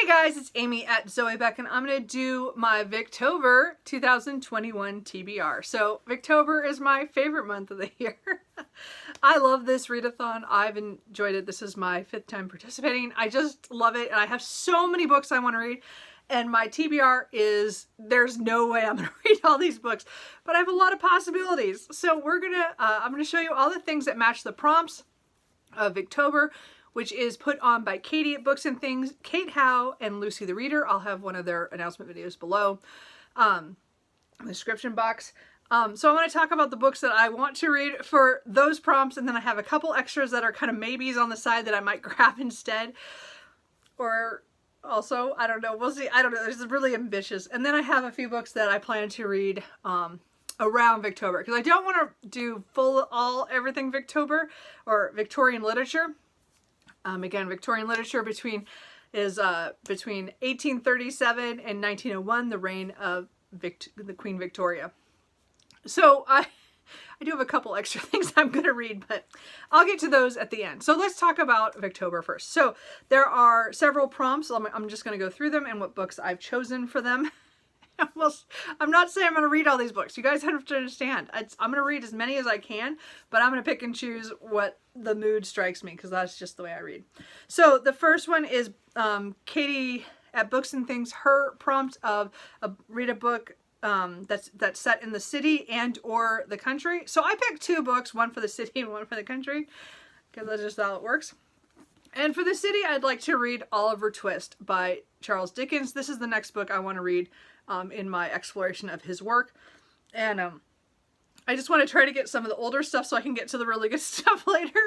Hey guys, it's Amy at Zoe Beck, and I'm going to do my Victober 2021 TBR. So Victober is my favorite month of the year. I love this readathon. I've enjoyed it. This is my 5th time participating. I just love it, and I have so many books I want to read. And my TBR is, there's no way I'm going to read all these books, but I have a lot of possibilities. So I'm going to show you all the things that match the prompts of Victober, which is put on by Katie at Books and Things, Kate Howe, and Lucy the Reader. I'll have one of their announcement videos below in the description box. So I want to talk about the books that I want to read for those prompts, and then I have a couple extras that are kind of maybes on the side that I might grab instead. Or also, I don't know, we'll see. I don't know, this is really ambitious. And then I have a few books that I plan to read around Victober, because I don't want to do everything Victober or Victorian literature. Again, Victorian literature between 1837 and 1901, the reign of the Queen Victoria. So I do have a couple extra things I'm going to read, but I'll get to those at the end. So let's talk about Victober first. So there are several prompts. I'm just going to go through them and what books I've chosen for them. Well, I'm not saying I'm going to read all these books. You guys have to understand. I'm going to read as many as I can, but I'm going to pick and choose what the mood strikes me, because that's just the way I read. So the first one is Katie at Books and Things. Her prompt of read a book that's set in the city and or the country. So I picked 2 books, one for the city and one for the country, because that's just how it works. And for the city, I'd like to read Oliver Twist by Charles Dickens. This is the next book I want to read in my exploration of his work. And I just want to try to get some of the older stuff so I can get to the really good stuff later.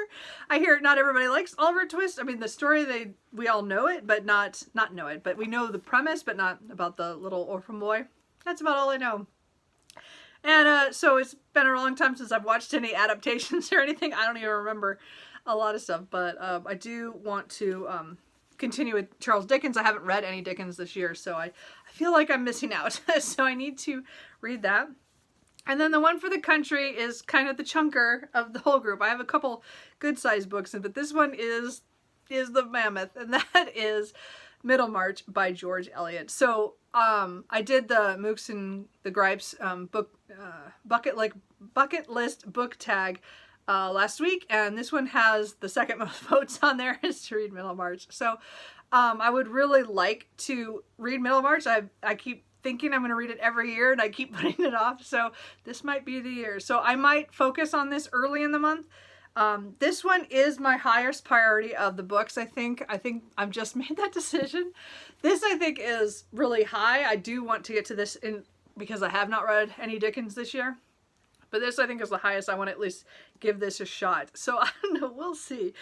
I hear not everybody likes Oliver Twist. I mean, the story, we all know it, but not know it. But we know the premise, but not about the little orphan boy. That's about all I know. And so it's been a long time since I've watched any adaptations or anything. I don't even remember a lot of stuff. But I do want to continue with Charles Dickens. I haven't read any Dickens this year, so I feel like I'm missing out. So I need to read that. And then the one for the country is kind of the chunker of the whole group. I have a couple good-sized books, but this one is the mammoth, and that is Middlemarch by George Eliot. So I did the Mooks and the Gripes bucket list book tag last week, and this one has the second most votes on there, is to read Middlemarch. So I would really like to read Middlemarch. I keep thinking I'm going to read it every year, and I keep putting it off, so this might be the year. So I might focus on this early in the month. This one is my highest priority of the books, I think. I've just made that decision. This, I think, is really high. I do want to get to this because I have not read any Dickens this year. But this, I think, is the highest. I want to at least give this a shot. So, I don't know. We'll see.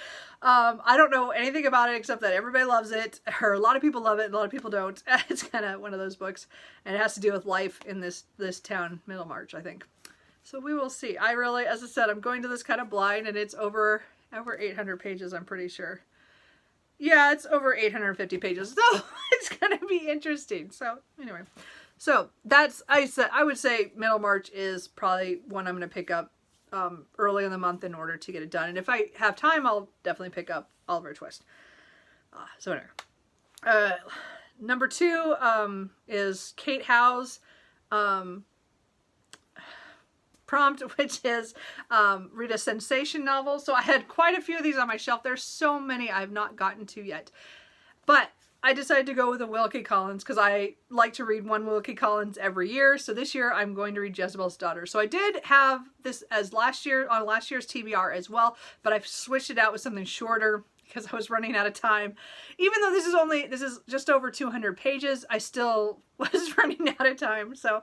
I don't know anything about it except that everybody loves it. Or a lot of people love it and a lot of people don't. It's kind of one of those books. And it has to do with life in this town, Middlemarch, I think. So we will see. I really, as I said, I'm going to this kind of blind, and it's over 800 pages, I'm pretty sure. Yeah, it's over 850 pages. So it's going to be interesting. So anyway. So I would say Middlemarch is probably one I'm going to pick up early in the month in order to get it done. And if I have time, I'll definitely pick up Oliver Twist. So anyway. Number 2 is Kate Howe's prompt, which is read a sensation novel. So I had quite a few of these on my shelf. There's so many I've not gotten to yet. But I decided to go with a Wilkie Collins because I like to read one Wilkie Collins every year. So this year I'm going to read Jezebel's Daughter. So I did have this as on last year's TBR as well, but I've switched it out with something shorter because I was running out of time. Even though this is just over 200 pages, I still was running out of time. So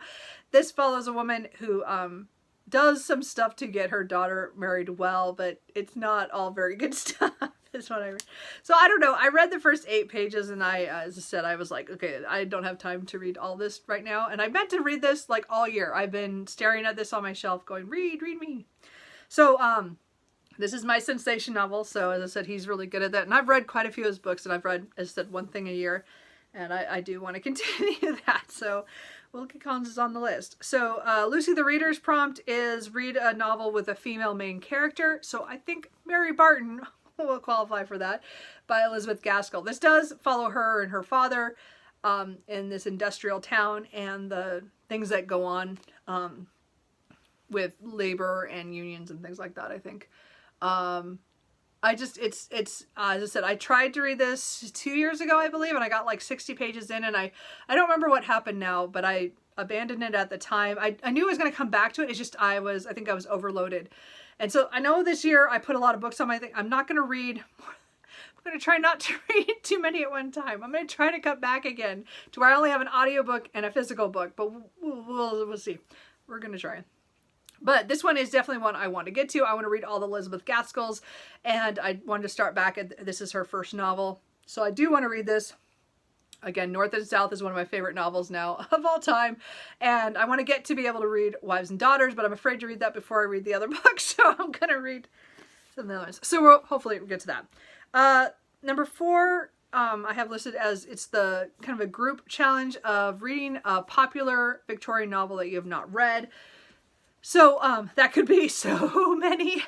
this follows a woman who does some stuff to get her daughter married well, but it's not all very good stuff. Is what I read. So I don't know. I read the first 8 pages, and as I said, I was like, okay, I don't have time to read all this right now. And I meant to read this like all year. I've been staring at this on my shelf going, read me. So this is my sensation novel. So as I said, he's really good at that. And I've read quite a few of his books, and I've read, as I said, one thing a year. And I do want to continue that. So Wilkie Collins is on the list. So Lucy the Reader's prompt is read a novel with a female main character. So I think Mary Barton will qualify for that, by Elizabeth Gaskell. This does follow her and her father in this industrial town and the things that go on with labor and unions and things like that, I think. It's as I said, I tried to read this 2 years ago, I believe, and I got like 60 pages in, and I don't remember what happened now, but I abandoned it at the time. I knew I was going to come back to it. It's just I think I was overloaded. And so I know this year I put a lot of books on my thing. I'm not going to read. I'm going to try not to read too many at one time. I'm going to try to cut back again to where I only have an audiobook and a physical book, but we'll see. We're going to try. But this one is definitely one I want to get to. I want to read all the Elizabeth Gaskells, and I wanted to start back at, this is her first novel. So I do want to read this. Again, North and South is one of my favorite novels now of all time. And I want to get to be able to read Wives and Daughters, but I'm afraid to read that before I read the other books. So I'm going to read some of the others. So hopefully we'll get to that. Number 4, I have listed as it's the kind of a group challenge of reading a popular Victorian novel that you have not read. So that could be so many.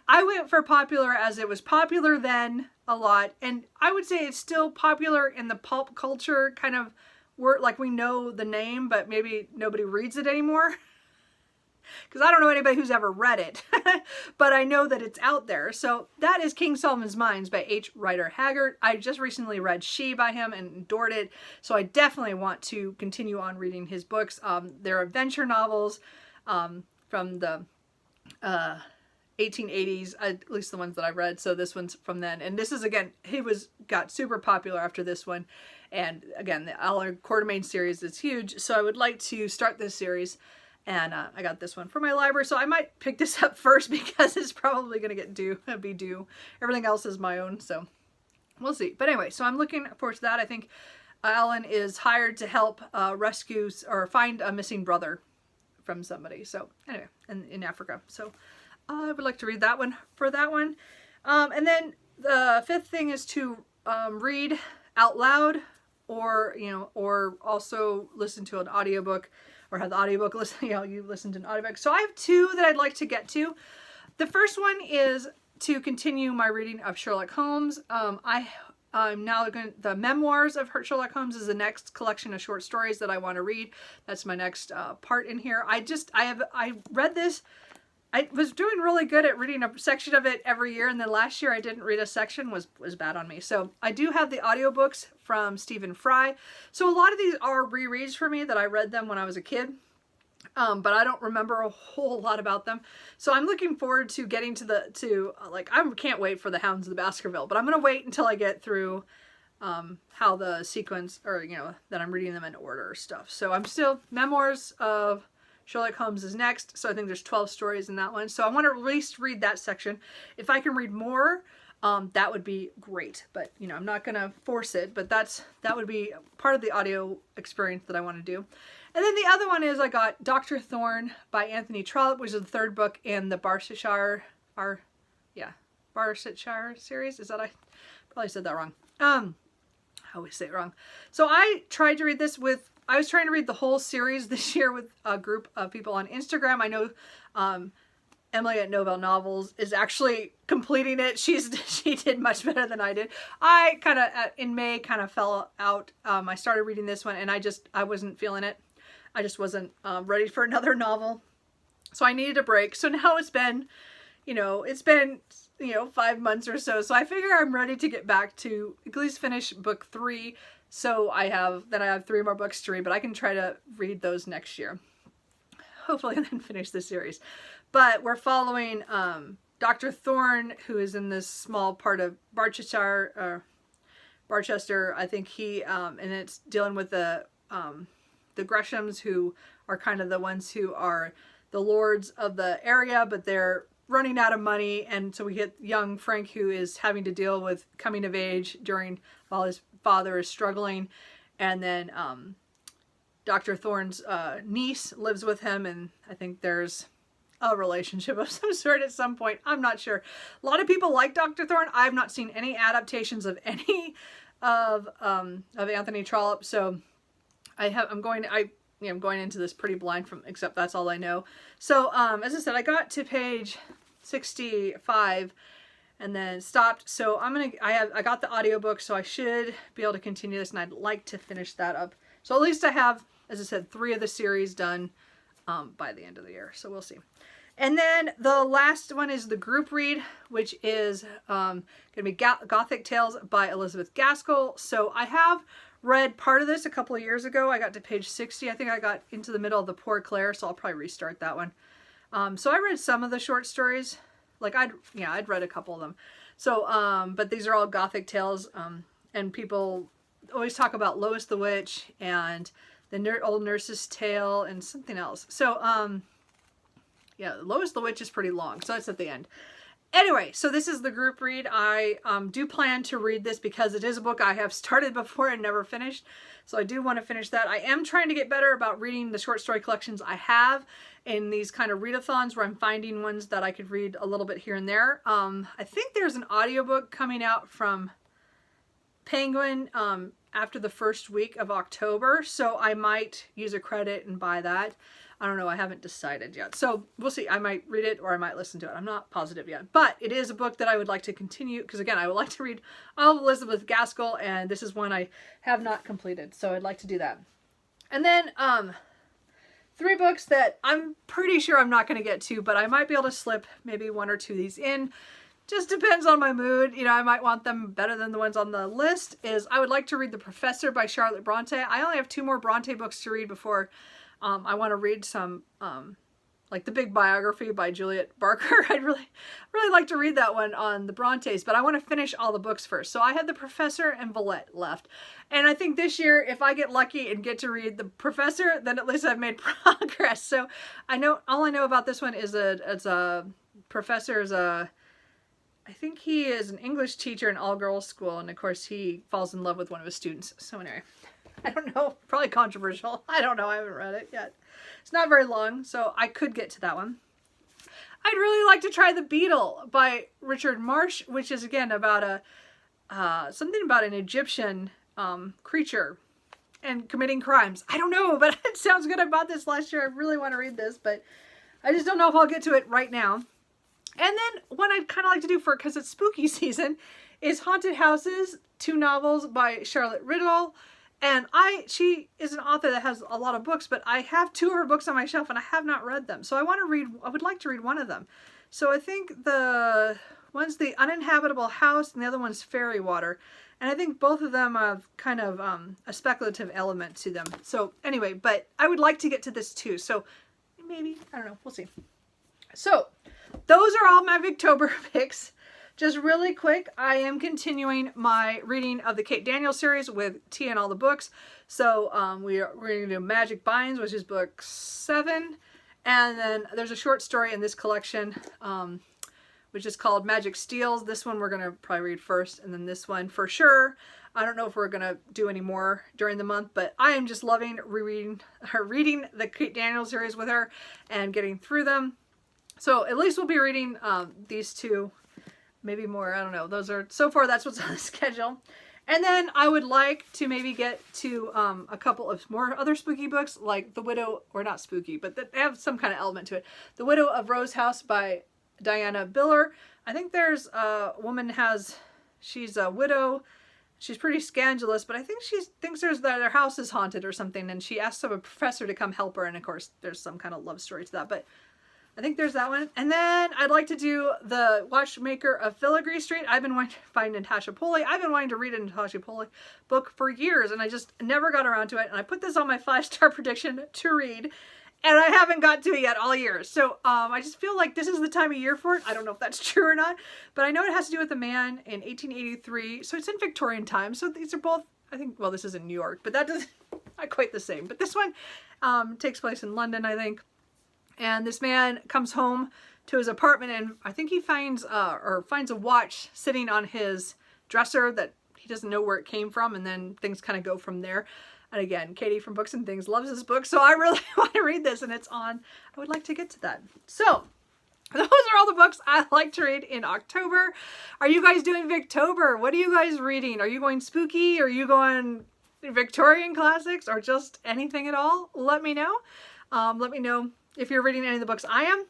I went for popular as it was popular then a lot. And I would say it's still popular in the pulp culture kind of word, like we know the name, but maybe nobody reads it anymore. Because I don't know anybody who's ever read it, but I know that it's out there. So that is King Solomon's Mines by H. Rider Haggard. I just recently read She by him and adored it. So I definitely want to continue on reading his books. They're adventure novels from the 1880s, at least the ones that I've read. So this one's from then. And this is, again, got super popular after this one. And again, the Allard Quartermain series is huge. So I would like to start this series. And I got this one from my library, so I might pick this up first because it's probably going to be due. Everything else is my own, so we'll see. But anyway, so I'm looking forward to that. I think Alan is hired to help rescue or find a missing brother from somebody. So anyway, in Africa. So I would like to read that one for that one. And then the 5th thing is to read out loud, or also listen to an audiobook. Or have the audiobook listen, you listen to an audiobook. So I have 2 that I'd like to get to. The first one is to continue my reading of Sherlock Holmes. I'm now going the memoirs of Sherlock Holmes is the next collection of short stories that I want to read. That's my next part in here. I read this. I was doing really good at reading a section of it every year, and then last year I didn't read a section, was bad on me. So I do have the audiobooks from Stephen Fry. So a lot of these are rereads for me that I read them when I was a kid, but I don't remember a whole lot about them. So I'm looking forward to getting I can't wait for the Hounds of the Baskerville, but I'm going to wait until I get through how the sequence, or that I'm reading them in order stuff. So I'm still memoirs of Sherlock Holmes is next, so I think there's 12 stories in that one. So I want to at least read that section. If I can read more, that would be great. But I'm not going to force it. But that would be part of the audio experience that I want to do. And then the other one is I got Dr. Thorne by Anthony Trollope, which is the 3rd book in the Barsetshire series. Is that I probably said that wrong? I always say it wrong. So I tried to read this I was trying to read the whole series this year with a group of people on Instagram. I know Emily at Novelle Novels is actually completing it. She did much better than I did. I kind of, in May, kind of fell out. I started reading this one, and I wasn't feeling it. I just wasn't ready for another novel. So I needed a break. So now it's been 5 months or so. So I figure I'm ready to get back to at least finish book 3. So I have 3 more books to read, but I can try to read those next year. Hopefully, and then finish the series. But we're following Dr. Thorne, who is in this small part of Barchester. I think he and it's dealing with the Greshams, who are kind of the ones who are the lords of the area, but they're running out of money, and so we get young Frank, who is having to deal with coming of age while his father is struggling, and then Dr. Thorne's niece lives with him, and I think there's a relationship of some sort at some point. I'm not sure. A lot of people like Dr. Thorne. I've not seen any adaptations of any of Anthony Trollope, so I'm going into this pretty blind except that's all I know. So as I said, I got to page 65, and then stopped. So I got the audiobook, so I should be able to continue this, and I'd like to finish that up. So at least I have, as I said, 3 of the series done by the end of the year. So we'll see. And then the last one is the group read, which is going to be Gothic Tales by Elizabeth Gaskell. So I have read part of this a couple of years ago. I got to page 60. I think I got into the middle of the Poor Clare, so I'll probably restart that one. So I read some of the short stories. Like I'd read a couple of them. So, but these are all Gothic Tales. And people always talk about Lois the Witch and the Old Nurse's Tale and something else. So, yeah, Lois the Witch is pretty long, so that's at the end. Anyway, so this is the group read. I do plan to read this because it is a book I have started before and never finished. So I do want to finish that. I am trying to get better about reading the short story collections I have in these kind of readathons where I'm finding ones that I could read a little bit here and there. I think there's an audiobook coming out from Penguin after the first week of October, so I might use a credit and buy that. I don't know. I haven't decided yet. So we'll see. I might read it or I might listen to it. I'm not positive yet. But it is a book that I would like to continue because, again, I would like to read all of Elizabeth Gaskell, and this is one I have not completed. So I'd like to do that. And then 3 books that I'm pretty sure I'm not going to get to, but I might be able to slip maybe 1 or 2 of these in. Just depends on my mood. You know, I might want them better than the ones on the list. I would like to read The Professor by Charlotte Bronte. I only have 2 more Bronte books to read before I want to read some, like the big biography by Juliet Barker. I'd really like to read that one on the Brontes, but I want to finish all the books first. So I have The Professor and Villette left. And I think this year, if I get lucky and get to read The Professor, then at least I've made progress. So all I know about this one is Professor is I think he is an English teacher in all-girls school, and of course he falls in love with one of his students. So anyway, I don't know, probably controversial. I don't know, I haven't read it yet. It's not very long, so I could get to that one. I'd really like to try The Beatle by Richard Marsh, which is again about something about an Egyptian creature and committing crimes. I don't know, but it sounds good. I bought this last year. I really want to read this, but I just don't know if I'll get to it right now. And then one I'd kind of like to do because it's spooky season is Haunted Houses, 2 novels by Charlotte Riddle. And she is an author that has a lot of books, but I have 2 of her books on my shelf and I have not read them. So I would like to read one of them. So I think one's The Uninhabitable House and the other one's Fairy Water. And I think both of them have kind of a speculative element to them. So anyway, but I would like to get to this too. So maybe, I don't know, we'll see. So those are all my Victober picks. Just really quick, I am continuing my reading of the Kate Daniels series with Tea and all the books. So we're going to do Magic Binds, which is book 7. And then there's a short story in this collection, which is called Magic Steals. This one we're going to probably read first, and then this one for sure. I don't know if we're going to do any more during the month, but I am just loving reading the Kate Daniels series with her and getting through them. So at least we'll be reading these 2, maybe more. I don't know. So far that's what's on the schedule. And then I would like to maybe get to a couple of more other spooky books, like The Widow, or not spooky, but they have some kind of element to it. The Widow of Rose House by Diana Biller. I think there's a woman she's a widow. She's pretty scandalous, but I think she thinks their house is haunted or something, and she asks a professor to come help her, and of course there's some kind of love story to that, but I think there's that one. And then I'd like to do The Watchmaker of Filigree Street. I've been wanting to find Natasha Pulley. I've been wanting to read a Natasha Pulley book for years, and I just never got around to it. And I put this on my 5-star prediction to read, and I haven't got to it yet all year. So I just feel like this is the time of year for it. I don't know if that's true or not, but I know it has to do with a man in 1883. So it's in Victorian times. So these are both, I think, well, this is in New York, but that doesn't, not quite the same. But this one takes place in London, I think. And this man comes home to his apartment, and I think he finds a watch sitting on his dresser that he doesn't know where it came from, and then things kind of go from there. And again, Katie from Books and Things loves this book, so I really want to read this, and it's on. I would like to get to that. So those are all the books I like to read in October. Are you guys doing Victober? What are you guys reading? Are you going spooky? Are you going Victorian classics, or just anything at all? Let me know. Let me know if you're reading any of the books I am,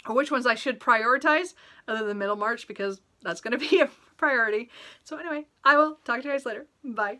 or which ones I should prioritize other than Middlemarch, because that's going to be a priority. So anyway, I will talk to you guys later. Bye.